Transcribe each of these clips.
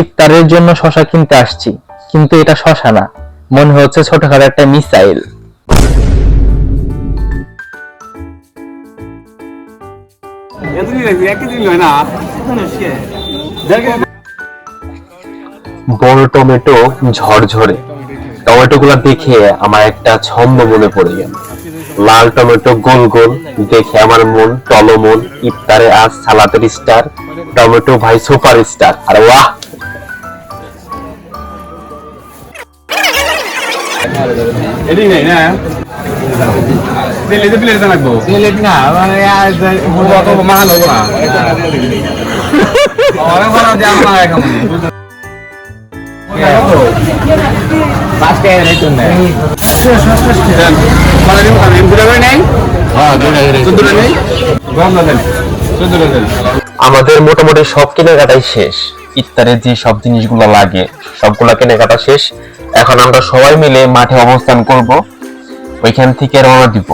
ইফতারের জন্য শশা কিনতে আসছি, কিন্তু এটা শশা না, মনে হচ্ছে ছোটখাটো একটা মিসাইল। বড় টমেটো ঝরঝরে, টমেটো গুলা দেখে আমার একটা ছন্দ মনে পড়ে গেল। লাল টমেটো গোল গোল, দেখে আমার মন টলমল। ইফতারে আজ সালাতের স্টার, টমেটো ভাই সুপার স্টার। আরে বাহ! আমাদের মোটামুটি সব কেনাকাটাই শেষ। ইফতারের যে সব জিনিসগুলো লাগে সবগুলা কেনাকাটা শেষ। এখন আমরা সবাই মিলে মাঠে অবস্থান করব, ওইখান থেকে রওনা দিব।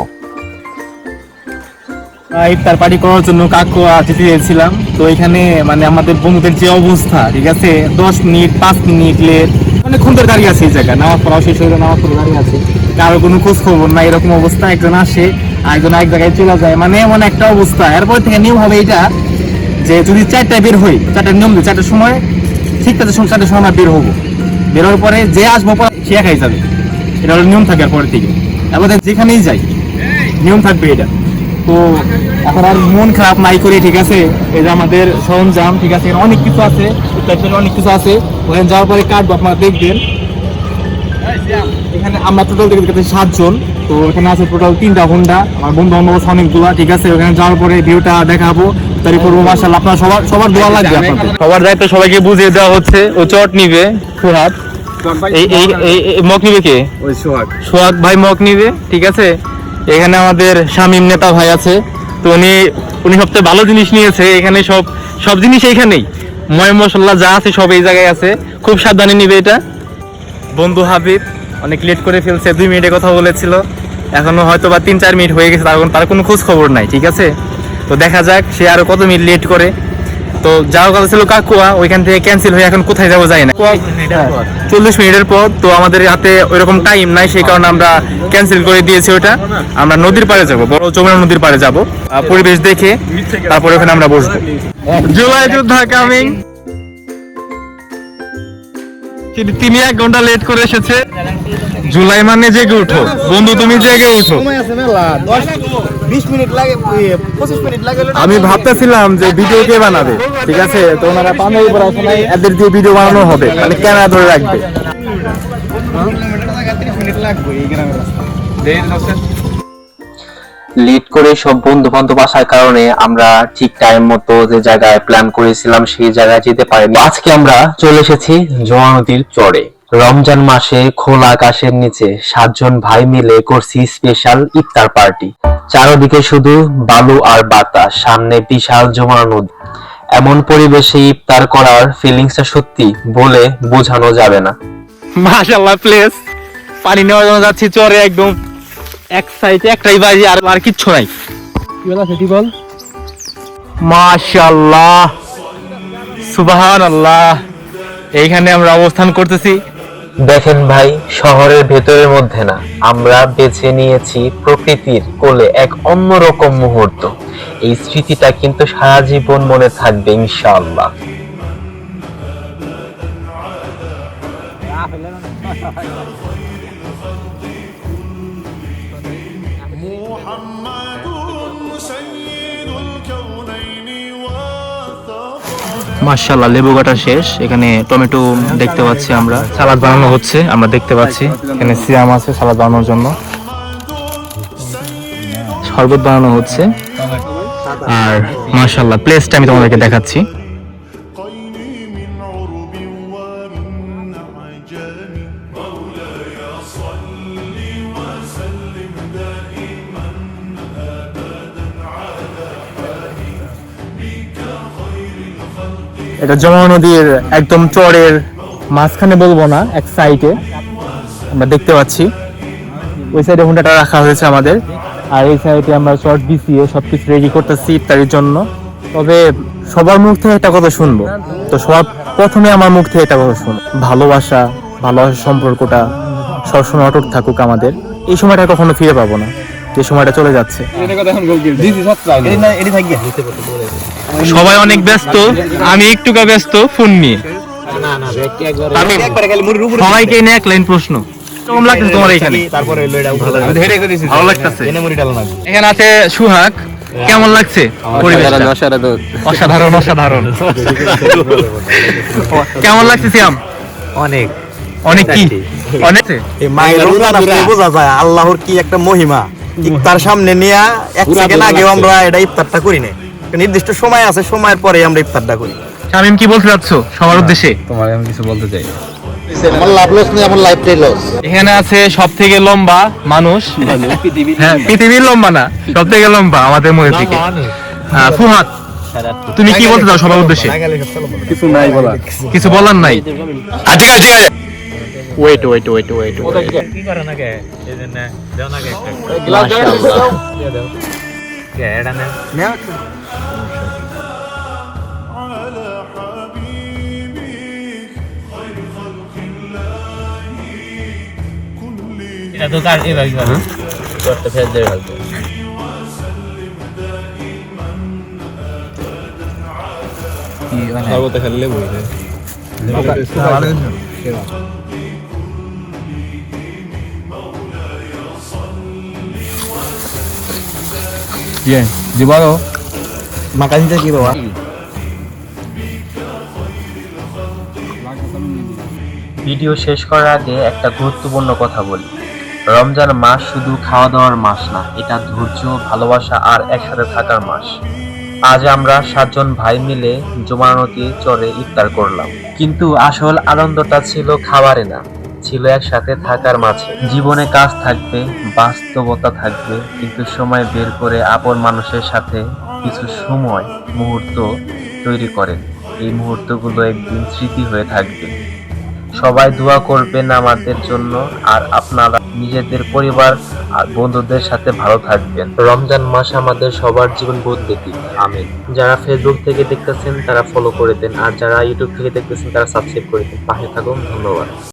ইফতার পার্টি করার জন্য কাকুয়া যেতে চেয়েছিলাম, তো এখানে মানে আমাদের বন্ধুদের যে অবস্থা, ঠিক আছে, 10 মিনিট 5 মিনিট লেট, অনেকক্ষণ ধরে দাঁড়িয়ে আছে এই জায়গায়। নামাজ পড়া শেষ হয়ে নামাজ পড়ে দাঁড়িয়ে আছে, কারো কোনো খোঁজ খবর না। এরকম অবস্থা, একজন আসে একজন এক জায়গায় চলে যায়, মানে এমন একটা অবস্থা। এরপর থেকে নিয়ম হবে এটা যে যদি 4টায় বের হই, 4টার নিয়ম 4টার সময় ঠিক তাদের 4টার সময় আমরা বের হবো। বের হওয়ার পরে যে আসবো সে খাই যাবে, এটা হলো নিয়ম থাকে। এরপর থেকে এবার যেখানেই যাই নিয়ম থাকবে এটা। তো এখন আর মন খারাপ নাই করে, ঠিক আছে, এই যে আমাদের সরঞ্জাম, ঠিক আছে, অনেক কিছু আছে, অনেক কিছু আছে। ওখানে যাওয়ার পরে কাটবো, আপনারা দেখবেন। এখানে আমরা টোটাল দেখতে 7 জন। তো এখানে আছে টোটাল 3টা হোন্ডা, আমার বন্ধু বান্ধব অনেকগুলা, ঠিক আছে। ওখানে যাওয়ার পরে ভিউটা দেখাবো, তারই করবো। মাশাআল্লাহ, আপনারা সবার দোয়া লাগবে। সবার দায়িত্ব সবাইকে বুঝিয়ে দেওয়া হচ্ছে। ও চট নিবে, ফুরহাদ এই মক নিবে, কে? ওই সোহাগ ভাই মক নিবে, ঠিক আছে। এখানে আমাদের শামীম নেতা ভাই আছে, তো উনি সবচেয়ে ভালো জিনিস নিয়েছে। এখানে সব জিনিস এইখানেই, ময় মশলা যা আছে সব এই জায়গায় আছে। খুব সাবধানে নিবে এটা। বন্ধু হাবিব অনেক লেট করে ফেলছে, 2 মিনিটে কথা বলেছিল, এখনো হয়তো বা 3-4 মিনিট হয়ে গেছে, তার কোনো খোঁজ খবর নাই, ঠিক আছে। তো দেখা যাক সে আরো কত মিনিট লেট করে। তো যাওয়ার কথা ছিল কাকুয়া, ওইখান থেকে ক্যান্সেল হয়ে এখন কোথায় যাবো যায় না। 40 মিনিটের পর, তো আমাদের হাতে ওইরকম টাইম নাই, সেই কারণে আমরা ক্যান্সেল করে দিয়েছি ওটা। আমরা নদীর পাড়ে যাব, বড় যমুনা নদীর পাড়ে যাব, পরিবেশ দেখে তারপরে ওখানে আমরা বসবো। জুলাই যোদ্ধা কামিং। তিনি 1 ঘন্টা লেট করে এসেছে। জুলাই মানে জেগে উঠো বন্ধু, তুমি জেগে উঠো। আমি ভাবতেছিলাম যে ভিডিও কে বানাবে, ঠিক আছে। তো ওনারা পাঞ্জাবি পরা আছে, এদের দিয়ে ভিডিও বানানো হবে, মানে ক্যামেরা ধরে রাখবে। লেট করে সব বন্ধু বান্ধব আসার কারণে আমরা ঠিক টাইম মতো যে জায়গায় প্ল্যান করেছিলাম সেই জায়গায় যেতে পারিনি। আজকে আমরা চলে এসেছি যমুনা নদীর চরে। রমজান মাসে খোলা আকাশের নিচে 7 জন ভাই মিলে করছি স্পেশাল ইফতার পার্টি। চারদিকে শুধু বালু আর বাতাস, সামনে বিশাল যমুনা নদী। এমন পরিবেশে ইফতার করার ফিলিংসটা সত্যি বলে বোঝানো যাবে না। মাশাআল্লাহ, প্লেস পানি নেওয়ার জন্য যাচ্ছি চরে, একদম এক সাইডে একটাই বাজি, আর কিচ্ছু নাই। কি বলা সেটি বল। মাশাআল্লাহ, সুবহানাল্লাহ, এইখানে আমরা অবস্থান করতেছি। দেখেন ভাই, শহরের ভেতরের মধ্যে না, আমরা বেছে নিয়েছি প্রকৃতির কোলে এক অন্যরকম মুহূর্ত। এই স্মৃতিটা কিন্তু সারা জীবন মনে থাকবে ইনশাআল্লাহ। মাশাআল্লাহ, লেবু কাটা শেষ। এখানে টমেটো দেখতে পাচ্ছি, আমরা সালাদ বানানো হচ্ছে, আমরা দেখতে পাচ্ছি। এখানে সিয়াম আছে সালাদ বানানোর জন্য, শরবত বানানো হচ্ছে। আর মাশাআল্লাহ, প্লেসটা আমি তোমাদেরকে দেখাচ্ছি। এটা যমুনা নদীর একদম চরের মাঝখানে, বলবো না, এক সাইডে আমরা দেখতে পাচ্ছি। ওই সাইডে হুন্ডাটা রাখা হয়েছে আমাদের, আর এই সাইডে আমরা শর্ট বিছিয়ে সবকিছু রেডি করতেছি ইফতারির জন্য। তবে সবার মুখ থেকে একটা কথা শুনবো, তো প্রথমে আমার মুখ থেকে একটা কথা শোনো, ভালোবাসার সম্পর্কটা সবসময় অটুট থাকুক আমাদের। এই সময়টা কখনো ফিরে পাবো না, যে সময়টা চলে যাচ্ছে। সবাই অনেক ব্যস্ত, আমি একটুকা ব্যস্ত ফোন নিয়ে। সবাইকে নিয়ে এক লাইন প্রশ্ন, কেমন লাগতেছে তোমার এখানে? ভালো লাগতেছে। এখানে আছে সুহাগ, কেমন লাগছে পরিবেশটা? অসাধারণ অসাধারণ। কেমন লাগছে সিয়াম? অনেক অনেক কি অনেক এই মায়ের রমজান আসলে বোঝা যায় আল্লাহর কি একটা মহিমা। ইফতার সামনে নিয়ে এক সেকেন্ড আগেও আমরা এটা ইফতারটা করি না, একটা নির্দিষ্ট সময় আছে, সময়ের পরে আমরা ইফতারটা করি। শামিম কি বলতে চাচ্ছ সবার উদ্দেশ্যে? তোমার আমি কিছু বলতে চাই। আমার লাভ লস নেই, আমার লাইফটাই লস। এখানে আছে সব থেকে লম্বা মানুষ, হ্যাঁ পৃথিবীর লম্বা না, সব থেকে লম্বা আমাদের মধ্যে থেকে ফুহাদ। তুমি কি বলতে চাও সবার উদ্দেশ্যে? কিছু নাই বলা। কিছু বলার নাই? ঠিক আছে, ওয়েট ওয়েট ওয়েট ওয়েট কি করে না কে এজন্য দাও না কে কে এটা না এটা তো কার এ ভাই করতে ফেল দেবে হয়তো। সর্বতে খেললে বই যায়। জীবাণু মাকাজিতে কি বাবা? ভিডিও শেষ করার আগে একটা গুরুত্বপূর্ণ কথা বলি। রমজান মাস শুধু খাওয়া দাওয়ার মাস না, এটা ধৈর্য, ভালোবাসা আর একসাথে থাকার মাস। আজ আমরা 7 জন ভাই মিলে যমুনা নদীর চরে ইফতার করলাম, কিন্তু আসল আনন্দটা ছিল খাবারে না, ছিল একসাথে থাকার মাঝে। জীবনে কাজ থাকবে, বাস্তবতা থাকবে, কিন্তু সময় বের করে আপন মানুষের সাথে কিছু সময় মুহূর্ত তৈরি করেন। এই মুহূর্তগুলো একদিন স্মৃতি হয়ে থাকবে। সবাই দোয়া করবেন আমাদের জন্য, আর আপনারা নিজেদের পরিবার আর বন্ধুদের সাথে ভালো থাকবেন। রমজান মাস আমাদের সবার জীবন বদলে দিক, আমিন। যারা ফেসবুক থেকে দেখতেছেন তারা ফলো করে দেন, আর যারা ইউটিউব থেকে দেখতেছেন তারা সাবস্ক্রাইব করে দেন। পাশে থাকুন, ধন্যবাদ।